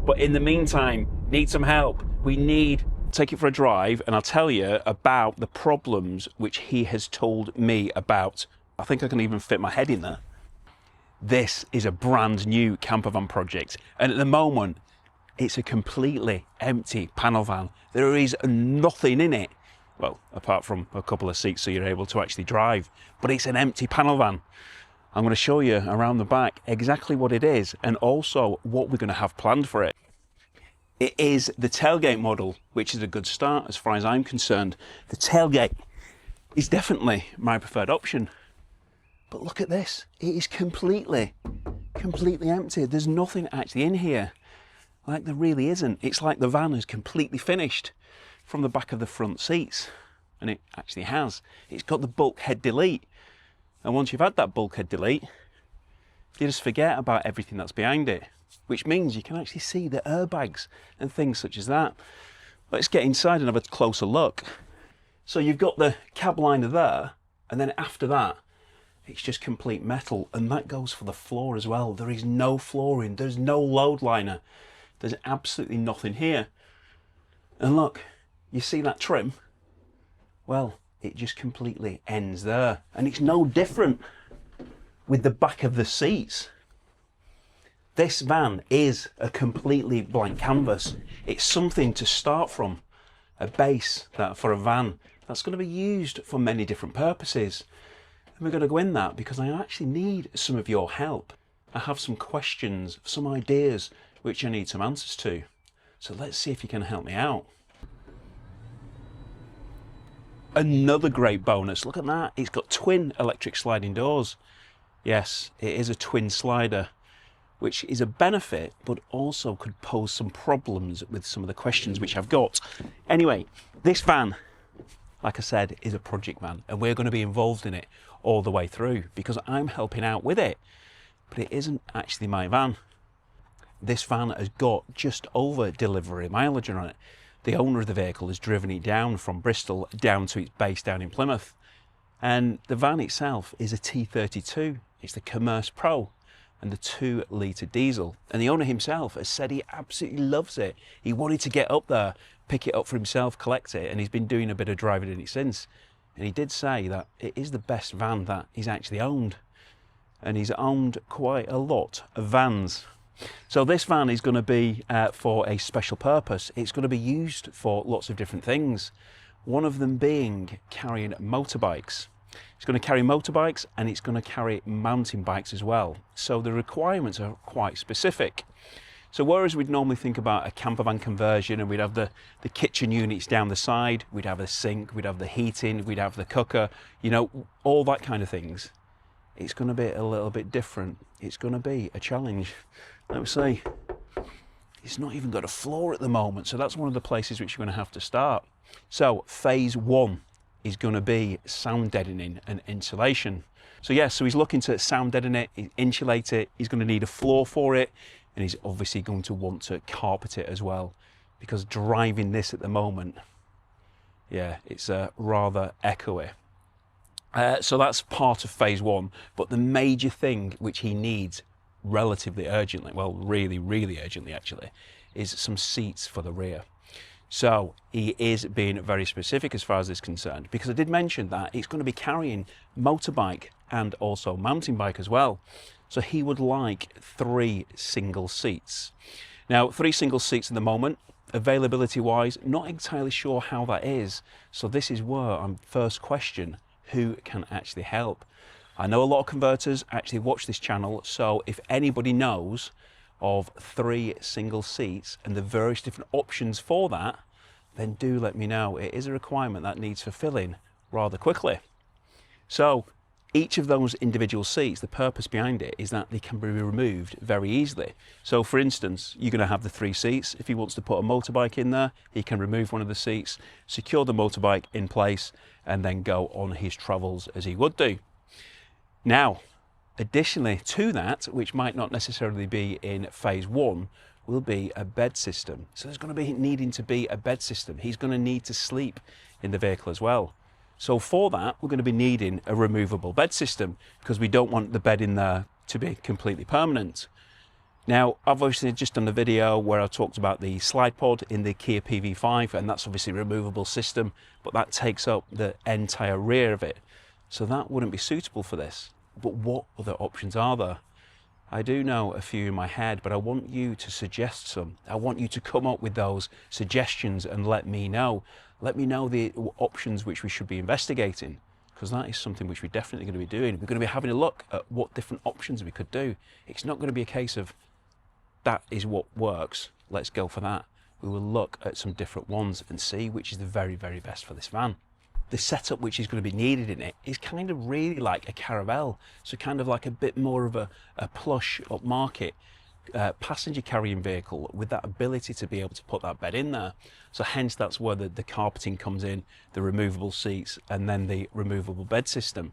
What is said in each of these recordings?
But in the meantime, need some help. We need to take it for a drive, and I'll tell you about the problems which he has told me about. I think I can even fit my head in there. This is a brand new campervan project, and at the moment, it's a completely empty panel van. There is nothing in it. Well, apart from a couple of seats so you're able to actually drive, but it's an empty panel van. I'm going to show you around the back exactly what it is and also what we're going to have planned for it. It is the tailgate model, which is a good start as far as I'm concerned. The tailgate is definitely my preferred option. But look at this, it is completely empty. There's nothing actually in here. Like there really isn't. It's like the van is completely finished from the back of the front seats. And it actually has. It's got the bulkhead delete. And once you've had that bulkhead delete, you just forget about everything that's behind it, which means you can actually see the airbags and things such as that. Let's get inside and have a closer look. So you've got the cab liner there, and then after that, it's just complete metal, and that goes for the floor as well. There is no flooring, there's no load liner, there's absolutely nothing here. And look, you see that trim? Well, it just completely ends there, and it's no different with the back of the seats. This van is a completely blank canvas. It's something to start from, a base that for a van that's going to be used for many different purposes. And we're going to go in that because I actually need some of your help. I have some questions, some ideas which I need some answers to. So let's see if you can help me out. Another great bonus, look at that, it's got twin electric sliding doors. Yes, it is a twin slider, which is a benefit, but also could pose some problems with some of the questions which I've got. Anyway, this van, like I said, is a project van, and we're going to be involved in it all the way through because I'm helping out with it, but it isn't actually my van. This van has got just over delivery mileage on it. The owner of the vehicle has driven it down from Bristol down to its base down in Plymouth. And the van itself is a T32. It's the Commerce Pro and the 2-litre diesel. And the owner himself has said he absolutely loves it. He wanted to get up there, pick it up for himself, collect it, and he's been doing a bit of driving in it since. And he did say that it is the best van that he's actually owned. And he's owned quite a lot of vans. So this van is going to be for a special purpose. It's going to be used for lots of different things. One of them being carrying motorbikes. It's going to carry motorbikes and it's going to carry mountain bikes as well. So the requirements are quite specific. So whereas we'd normally think about a campervan conversion and we'd have the kitchen units down the side, we'd have a sink, we'd have the heating, we'd have the cooker, you know, all that kind of things. It's going to be a little bit different. It's going to be a challenge. Let me see, it's not even got a floor at the moment, so that's one of the places which you're going to have to start. So phase 1 is going to be sound deadening and insulation. So yes, so he's looking to sound deaden it, insulate it, he's going to need a floor for it, and he's obviously going to want to carpet it as well, because driving this at the moment, yeah, it's rather echoey. So that's part of phase 1, but the major thing which he needs relatively urgently, well, really urgently actually, is some seats for the rear. So he is being very specific as far as this is concerned, because I did mention that it's going to be carrying motorbike and also mountain bike as well. So he would like 3 single seats. Now, 3 single seats at the moment, availability wise, not entirely sure how that is. So this is where I'm first question, who can actually help? I know a lot of converters actually watch this channel, so if anybody knows of 3 single seats and the various different options for that, then do let me know. It is a requirement that needs fulfilling rather quickly. So each of those individual seats, the purpose behind it is that they can be removed very easily. So for instance, you're going to have the 3 seats. If he wants to put a motorbike in there, he can remove one of the seats, secure the motorbike in place, and then go on his travels as he would do. Now, additionally to that, which might not necessarily be in phase 1, will be a bed system. So there's going to be needing to be a bed system. He's going to need to sleep in the vehicle as well. So for that, we're going to be needing a removable bed system because we don't want the bed in there to be completely permanent. Now, I've obviously just done a video where I talked about the slide pod in the Kia PV5, and that's obviously a removable system, but that takes up the entire rear of it. So that wouldn't be suitable for this. But what other options are there? I do know a few in my head, but I want you to suggest some. I want you to come up with those suggestions and let me know. Let me know the options which we should be investigating, because that is something which we're definitely going to be doing. We're going to be having a look at what different options we could do. It's not going to be a case of that is what works, let's go for that. We will look at some different ones and see which is the very, very best for this van. The setup which is going to be needed in it is kind of really like a Caravelle, so kind of like a bit more of a plush upmarket passenger carrying vehicle with that ability to be able to put that bed in there. So hence that's where the carpeting comes in, the removable seats, and then the removable bed system.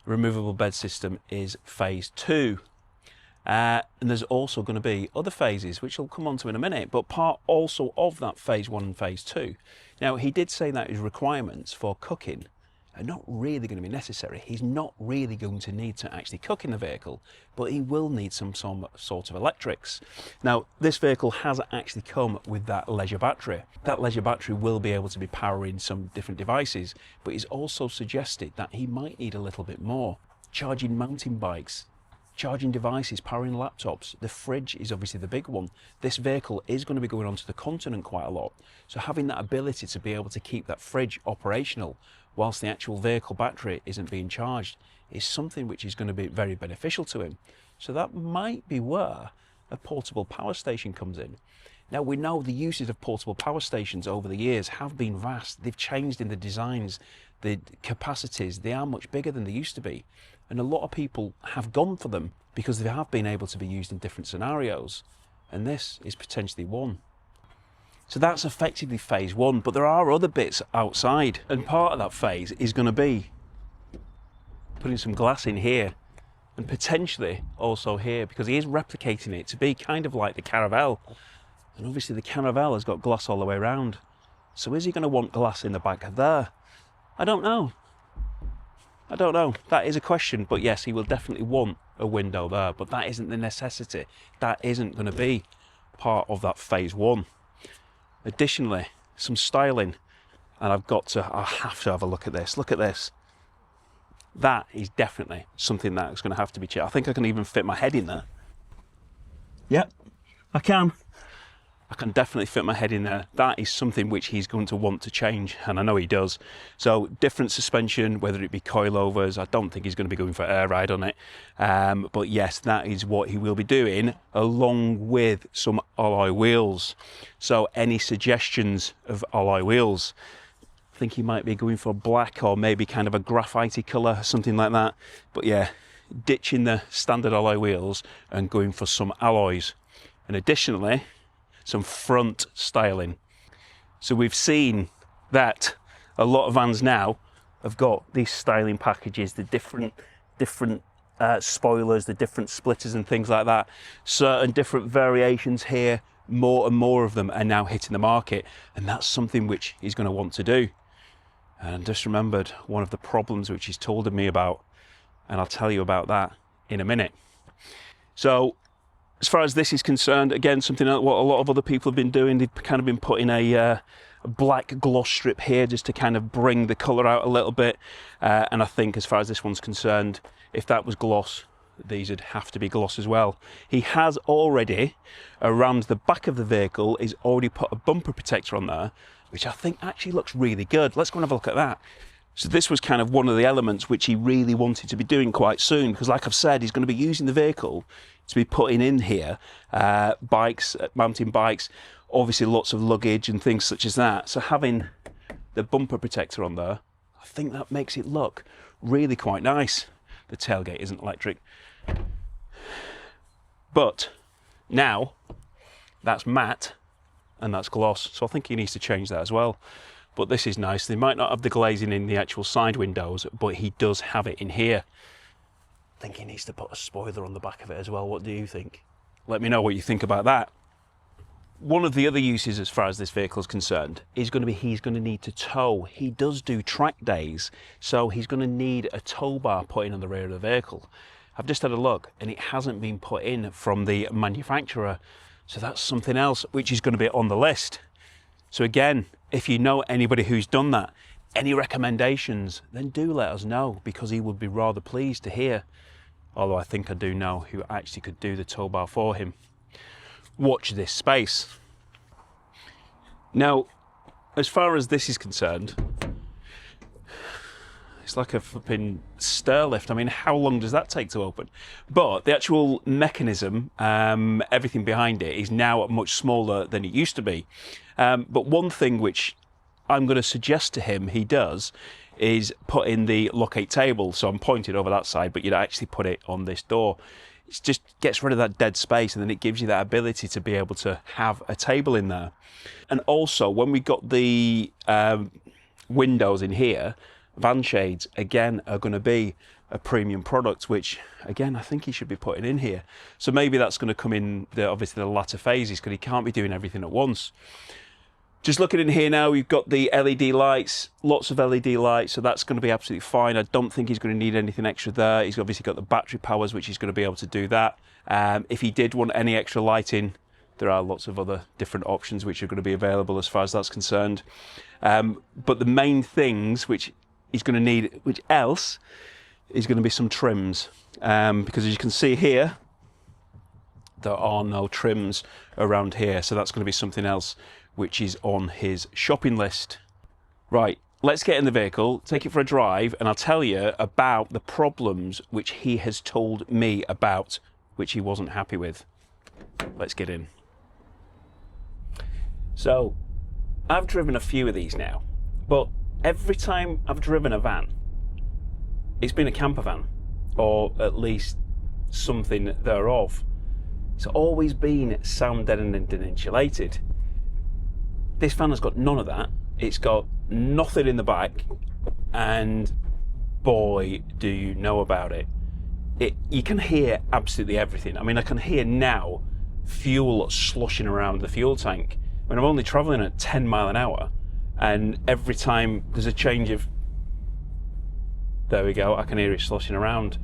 Removable bed system is phase 2. And there's also going to be other phases, which I'll come on to in a minute, but part also of that phase 1 and phase 2. Now, he did say that his requirements for cooking are not really going to be necessary. He's not really going to need to actually cook in the vehicle, but he will need some sort of electrics. Now, this vehicle has actually come with that leisure battery. That leisure battery will be able to be powering some different devices, but he's also suggested that he might need a little bit more. Charging mountain bikes, charging devices, powering laptops. The fridge is obviously the big one. This vehicle is going to be going onto the continent quite a lot. So having that ability to be able to keep that fridge operational whilst the actual vehicle battery isn't being charged is something which is going to be very beneficial to him. So that might be where a portable power station comes in. Now, we know the uses of portable power stations over the years have been vast. They've changed in the designs, the capacities. They are much bigger than they used to be. And a lot of people have gone for them because they have been able to be used in different scenarios. And this is potentially one. So that's effectively phase 1, but there are other bits outside. And part of that phase is going to be putting some glass in here and potentially also here, because he is replicating it to be kind of like the Caravelle. And obviously the Caravelle has got glass all the way around. So is he going to want glass in the back there? I don't know. I don't know. That is a question, but yes, he will definitely want a window there, but that isn't the necessity. That isn't going to be part of that phase 1. Additionally, some styling, and I have to have a look at this. Look at this. That is definitely something that's going to have to be checked. I think I can even fit my head in there. Yep, I can. I can definitely fit my head in there. That is something which he's going to want to change, and I know he does. So different suspension, whether it be coilovers, I don't think he's going to be going for air ride on it. But yes, that is what he will be doing, along with some alloy wheels. So any suggestions of alloy wheels? I think he might be going for black or maybe kind of a graphite colour, something like that. But yeah, ditching the standard alloy wheels and going for some alloys. And additionally, some front styling. So we've seen that a lot of vans now have got these styling packages, the different spoilers, the different splitters and things like that. Certain different variations here, more and more of them are now hitting the market, and that's something which he's going to want to do. And I just remembered one of the problems which he's told me about, and I'll tell you about that in a minute. So as far as this is concerned, again, something that what a lot of other people have been doing, they've kind of been putting a black gloss strip here just to kind of bring the colour out a little bit. And I think as far as this one's concerned, if that was gloss, these would have to be gloss as well. He has already, around the back of the vehicle, he's already put a bumper protector on there, which I think actually looks really good. Let's go and have a look at that. So this was kind of one of the elements which he really wanted to be doing quite soon, because like I've said, he's going to be using the vehicle to be putting in here bikes, mountain bikes, obviously lots of luggage and things such as that. So having the bumper protector on there, I think that makes it look really quite nice. The tailgate isn't electric, but now that's matte and that's gloss, so I think he needs to change that as well. But this is nice. They might not have the glazing in the actual side windows, but he does have it in here. I think he needs to put a spoiler on the back of it as well. What do you think? Let me know what you think about that. One of the other uses as far as this vehicle is concerned is going to be he's going to need to tow. He does do track days, so he's going to need a tow bar put in on the rear of the vehicle. I've just had a look and it hasn't been put in from the manufacturer. So that's something else which is going to be on the list. So again, if you know anybody who's done that, any recommendations, then do let us know, because he would be rather pleased to hear. Although I think I do know who actually could do the tow bar for him. Watch this space. Now, as far as this is concerned, it's like a flipping stair lift. I mean, how long does that take to open? But the actual mechanism, everything behind it, is now much smaller than it used to be. But one thing which I'm going to suggest to him he does is put in the locate table. So I'm pointed over that side, but you'd actually put it on this door. It just gets rid of that dead space, and then it gives you that ability to be able to have a table in there. And also, when we got the windows in here, van shades, again, are going to be a premium product, which, again, I think he should be putting in here. So maybe that's going to come in, obviously, the latter phases, because he can't be doing everything at once. Just looking in here now, we've got the LED lights, lots of LED lights, so that's going to be absolutely fine. I don't think he's going to need anything extra there. He's obviously got the battery powers, which he's going to be able to do that. If he did want any extra lighting, there are lots of other different options which are going to be available as far as that's concerned. But the main things which he's going to need, which else, is going to be some trims. Because as you can see here, there are no trims around here, so that's going to be something else which is on his shopping list. Right, let's get in the vehicle, take it for a drive, and I'll tell you about the problems which he has told me about, which he wasn't happy with. Let's get in. So, I've driven a few of these now, but every time I've driven a van, it's been a camper van, or at least something thereof. It's always been sound deadened and insulated. This van has got none of that. It's got nothing in the back, and boy, do you know about it. You can hear absolutely everything. I mean, I can hear now fuel slushing around the fuel tank. I mean, I'm only traveling at 10 miles an hour, and every time there's a change of, there we go, I can hear it sloshing around.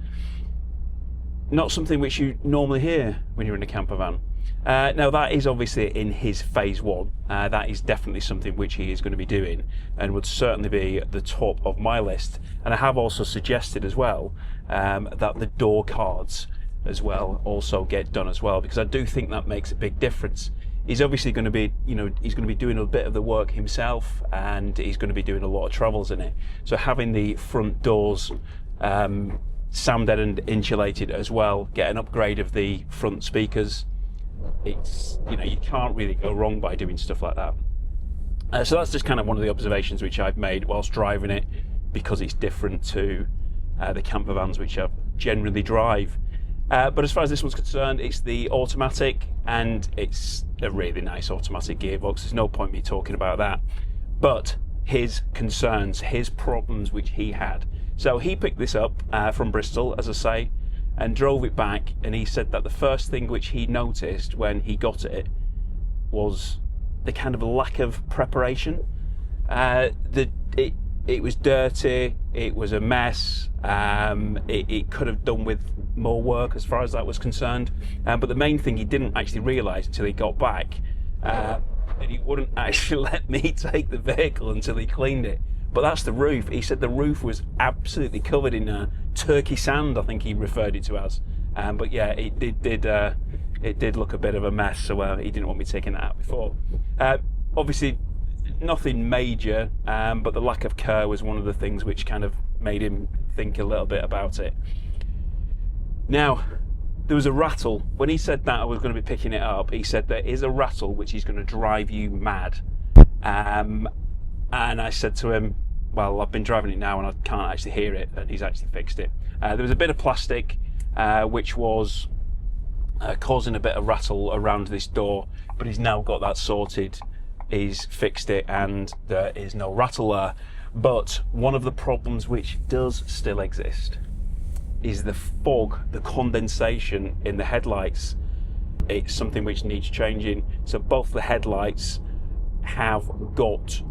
Not something which you normally hear when you're in a camper van. Now that is obviously in his phase one. That is definitely something which he is going to be doing, and would certainly be at the top of my list. And I have also suggested as well that the door cards as well also get done as well, because I do think that makes a big difference. He's obviously going to be, he's going to be doing a bit of the work himself, and he's going to be doing a lot of travels in it. So having the front doors sound deadened, insulated as well, get an upgrade of the front speakers. It's, you can't really go wrong by doing stuff like that. So that's just kind of one of the observations which I've made whilst driving it, because it's different to the camper vans which I generally drive. But as far as this one's concerned, it's the automatic, and it's a really nice automatic gearbox. There's no point me talking about that. But his concerns, his problems which he had. So he picked this up from Bristol, as I say, and drove it back, and he said that the first thing which he noticed when he got it was the kind of lack of preparation. It was dirty, it was a mess, it could have done with more work as far as that was concerned, but the main thing he didn't actually realise until he got back, that he wouldn't actually let me take the vehicle until he cleaned it. But that's the roof. He said the roof was absolutely covered in turkey sand, I think he referred it to as. But yeah, it did look a bit of a mess, so he didn't want me taking that out before. Obviously, nothing major, but the lack of care was one of the things which kind of made him think a little bit about it. Now, there was a rattle. When he said that I was going to be picking it up, he said there is a rattle which is going to drive you mad. And I said to him, well, I've been driving it now and I can't actually hear it, and he's actually fixed it. There was a bit of plastic which was causing a bit of rattle around this door, but he's now got that sorted. He's fixed it and there is no rattle there. But one of the problems which does still exist is the fog, the condensation in the headlights. It's something which needs changing. So both the headlights have got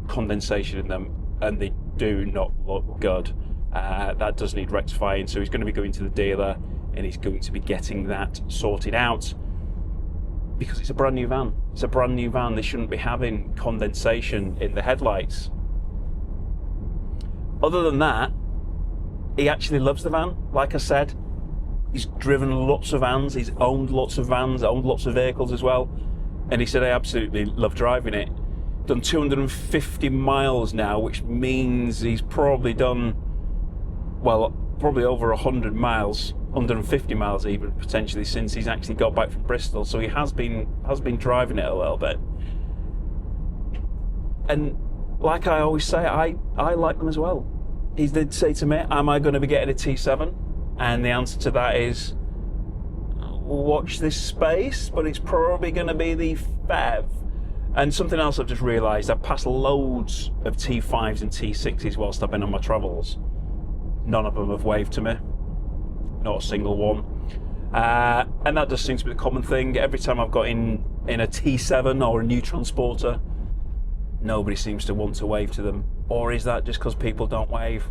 condensation in them, and they do not look good. That does need rectifying, so he's going to be going to the dealer. and he's going to be getting that sorted out because it's a brand new van. It's a brand new van. They shouldn't be having condensation in the headlights. Other than that, he actually loves the van. Like I said, he's driven lots of vans, he's owned lots of vans, owned lots of vehicles as well, and he said, I absolutely love driving it. Done 250 miles now, which means he's probably done, well, probably over 100 miles, 150 miles even, potentially, since he's actually got back from Bristol. So he has been driving it a little bit. And like I always say, I like them as well. He did say to me, am I going to be getting a T7? And the answer to that is, watch this space, but it's probably going to be the FEV. And something else I've just realised, I've passed loads of T5s and T6s whilst I've been on my travels. None of them have waved to me. Not a single one. And that just seems to be the common thing. Every time I've got in a T7 or a new transporter, nobody seems to want to wave to them. Or is that just because people don't wave?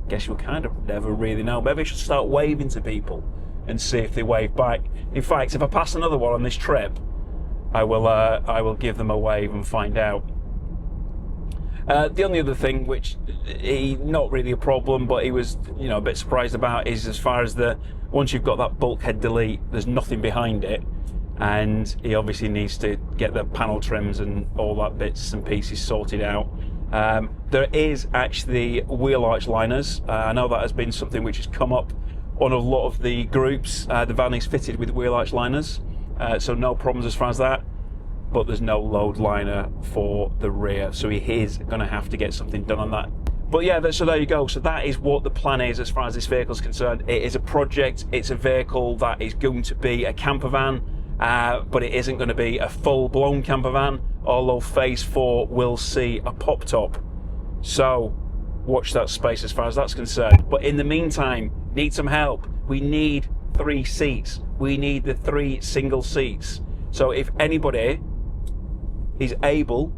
Guess you'll kind of never really know. Maybe I should start waving to people and see if they wave back. In fact, if I pass another one on this trip, I will give them a wave and find out. The only other thing, which not really a problem, but he was, a bit surprised about, is as far as once you've got that bulkhead delete, there's nothing behind it, and he obviously needs to get the panel trims and all that bits and pieces sorted out. There is actually wheel arch liners. I know that has been something which has come up on a lot of the groups. The van is fitted with wheel arch liners, so no problems as far as that, but there's no load liner for the rear, so he is going to have to get something done on that. But yeah, so there you go. So that is what the plan is as far as this vehicle is concerned. It is a project. It's a vehicle that is going to be a camper van, but it isn't going to be a full-blown camper van, although phase 4 will see a pop top. So watch that space as far as that's concerned. But in the meantime, need some help. We need 3 seats. We need the 3 single seats. So if anybody is able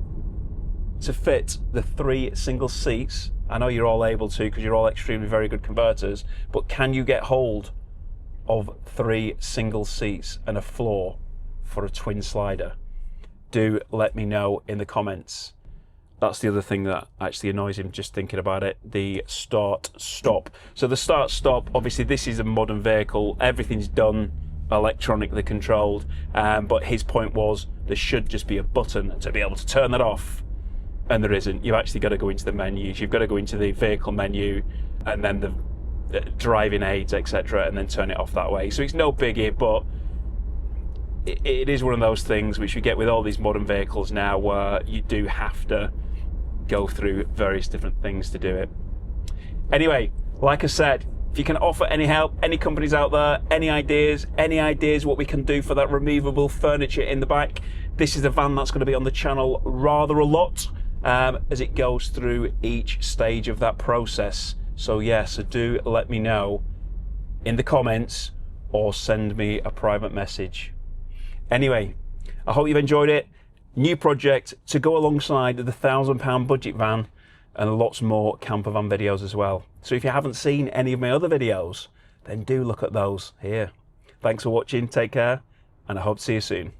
to fit the 3 single seats, I know you're all able to because you're all extremely very good converters, but can you get hold of 3 single seats and a floor for a twin slider? Do let me know in the comments. That's the other thing that actually annoys him just thinking about it, the start-stop. So the start-stop, obviously this is a modern vehicle, everything's done electronically controlled, but his point was there should just be a button to be able to turn that off, and there isn't. You've actually got to go into the menus, you've got to go into the vehicle menu and then the driving aids, etc., and then turn it off that way. So it's no biggie, but it is one of those things which you get with all these modern vehicles now, where you do have to go through various different things to do it. Anyway, like I said, if you can offer any help, any companies out there, any ideas what we can do for that removable furniture in the back, this is a van that's going to be on the channel rather a lot as it goes through each stage of that process. So yeah, so do let me know in the comments or send me a private message. Anyway, I hope you've enjoyed it. New project to go alongside the £1,000 budget van and lots more camper van videos as well. So if you haven't seen any of my other videos, then do look at those here. Thanks for watching, take care, and I hope to see you soon.